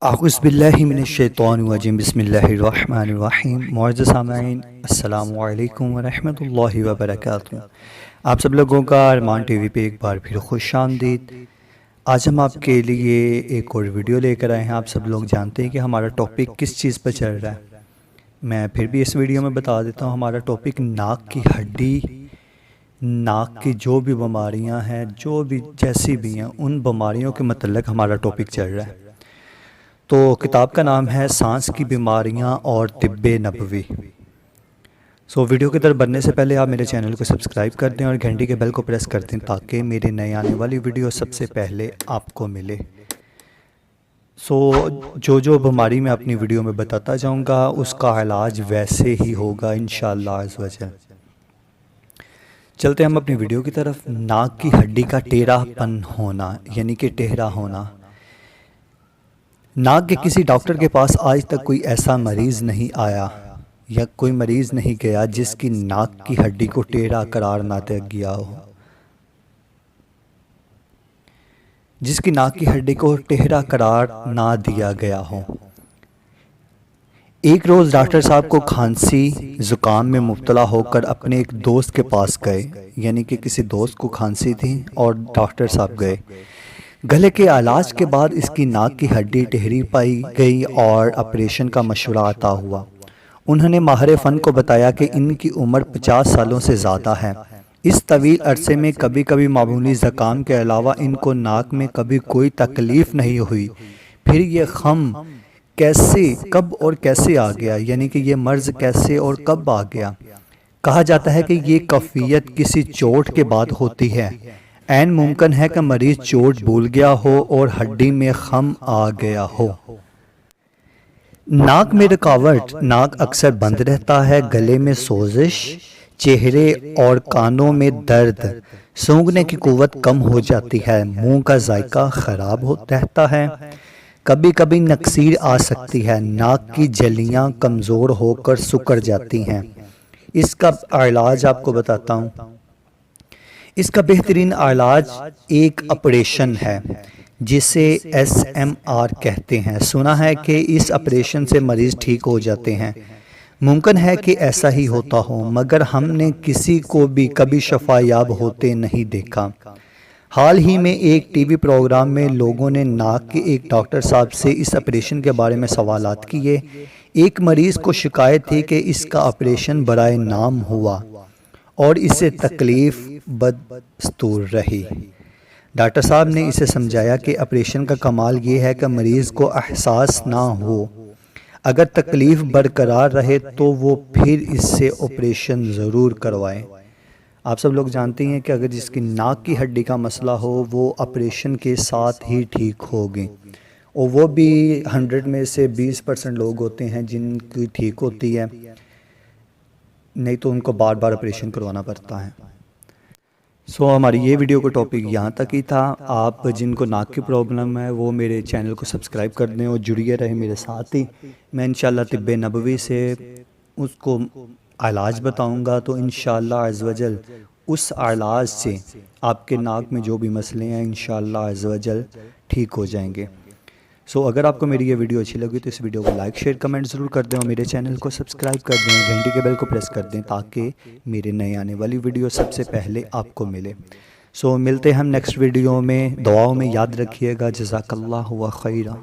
اعوذ باللہ من الشیطان الرجیم بسم اللہ الرحمن الرحیم۔ معزز سامعین، السلام علیکم ورحمۃ اللہ وبرکاتہ۔ آپ سب لوگوں کا ارمان ٹی وی پہ ایک بار پھر خوش آمدید۔ آج ہم آپ کے لیے ایک اور ویڈیو لے کر آئے ہیں۔ آپ سب لوگ جانتے ہیں کہ ہمارا ٹاپک کس چیز پر چل رہا ہے۔ میں پھر بھی اس ویڈیو میں بتا دیتا ہوں، ہمارا ٹاپک ناک کی ہڈی، ناک کی جو بھی بیماریاں ہیں، جو بھی جیسی بھی ہیں، ان بیماریوں کے متعلق ہمارا ٹاپک چل رہا ہے۔ تو کتاب کا نام ہے سانس کی بیماریاں اور طب نبوی۔ ویڈیو کی طرف بڑھنے سے پہلے آپ میرے چینل کو سبسکرائب کر دیں اور گھنٹی کے بیل کو پریس کر دیں تاکہ میرے نئے آنے والی ویڈیو سب سے پہلے آپ کو ملے۔ جو بیماری میں اپنی ویڈیو میں بتاتا جاؤں گا اس کا علاج ویسے ہی ہوگا انشاءاللہ عز و جل۔ چلتے ہم اپنی ویڈیو کی طرف۔ ناک کی ہڈی کا ٹیڑھا پن ہونا یعنی کہ ٹیڑھا ہونا۔ ناک کے کسی ڈاکٹر کے پاس آج تک کوئی ایسا مریض نہیں آیا یا کوئی مریض نہیں گیا جس کی ناک کی ہڈی کو ٹیڑھا قرار نہ دیا گیا ہو، جس کی ناک کی ہڈی کو ٹیڑھا قرار نہ دیا گیا ہو۔ ایک روز ڈاکٹر صاحب کو کھانسی زکام میں مبتلا ہو کر اپنے ایک دوست کے پاس گئے، یعنی کہ کسی دوست کو کھانسی تھی اور ڈاکٹر صاحب گئے۔ گلے کے علاج کے بعد اس کی ناک کی ہڈی ٹیڑھی پائی گئی اور آپریشن کا مشورہ عطا ہوا۔ انہوں نے ماہر فن کو بتایا کہ ان کی عمر 50 سالوں سے زیادہ ہے۔ اس طویل عرصے میں کبھی کبھی معمولی زکام کے علاوہ ان کو ناک میں کبھی کوئی تکلیف نہیں ہوئی۔ پھر یہ خم کیسے، کب اور کیسے آ گیا، یعنی کہ یہ مرض کیسے اور کب آ گیا؟ کہا جاتا ہے کہ یہ کیفیت کسی چوٹ کے بعد ہوتی ہے۔ عین ممکن ہے کہ مریض چوٹ بھول گیا ہو اور ہڈی میں خم آ گیا ہو۔ ناک میں رکاوٹ، ناک اکثر بند رہتا ہے، گلے میں سوزش، چہرے اور کانوں میں درد، سونگھنے کی قوت کم ہو جاتی ہے، منہ کا ذائقہ خراب رہتا ہے، کبھی کبھی نکسیر آ سکتی ہے، ناک کی جھلیاں کمزور ہو کر سکڑ جاتی ہیں۔ اس کا علاج آپ کو بتاتا ہوں۔ اس کا بہترین علاج ایک آپریشن ہے جسے SMR کہتے ہیں۔ سنا ہے کہ اس آپریشن سے مریض ٹھیک ہو جاتے ہیں۔ ممکن ہے کہ ایسا ہی ہوتا ہو، مگر ہم نے کسی کو بھی کبھی شفا یاب ہوتے نہیں دیکھا۔ حال ہی میں ایک ٹی وی پروگرام میں لوگوں نے ناک کے ایک ڈاکٹر صاحب سے اس آپریشن کے بارے میں سوالات کیے۔ ایک مریض کو شکایت تھی کہ اس کا آپریشن برائے نام ہوا اور اسے تکلیف بدستور رہی۔ ڈاکٹر صاحب نے اسے سمجھایا کہ آپریشن کا کمال یہ ہے کہ مریض کو احساس نہ ہو، اگر تکلیف برقرار رہے تو وہ پھر اس سے آپریشن ضرور کروائے۔ آپ سب لوگ جانتے ہیں کہ اگر جس کی ناک کی ہڈی کا مسئلہ ہو وہ آپریشن کے ساتھ ہی ٹھیک ہوگی، اور وہ بھی 100 میں سے 20% لوگ ہوتے ہیں جن کی ٹھیک ہوتی ہے، نہیں تو ان کو بار بار آپریشن کروانا پڑتا ہے۔ ہماری یہ ویڈیو کا ٹاپک یہاں تک ہی تھا۔ آپ جن کو ناک کی پرابلم ہے وہ میرے چینل کو سبسکرائب کر دیں اور جڑیے رہیں میرے ساتھ ہی۔ میں انشاءاللہ طب نبوی سے اس کو علاج بتاؤں گا، تو انشاءاللہ عز و جل اس علاج سے آپ کے ناک میں جو بھی مسئلے ہیں انشاءاللہ عز و جل ٹھیک ہو جائیں گے۔ اگر آپ کو میری یہ ویڈیو اچھی لگی تو اس ویڈیو کو لائک، شیئر، کمنٹ ضرور کر دیں اور میرے چینل کو سبسکرائب کر دیں، گھنٹی کے بیل کو پریس کر دیں تاکہ میرے نئے آنے والی ویڈیو سب سے پہلے آپ کو ملے۔ ملتے ہیں ہم نیکسٹ ویڈیو میں۔ دعاؤں میں یاد رکھیے گا۔ جزاک اللہ و خیرہ۔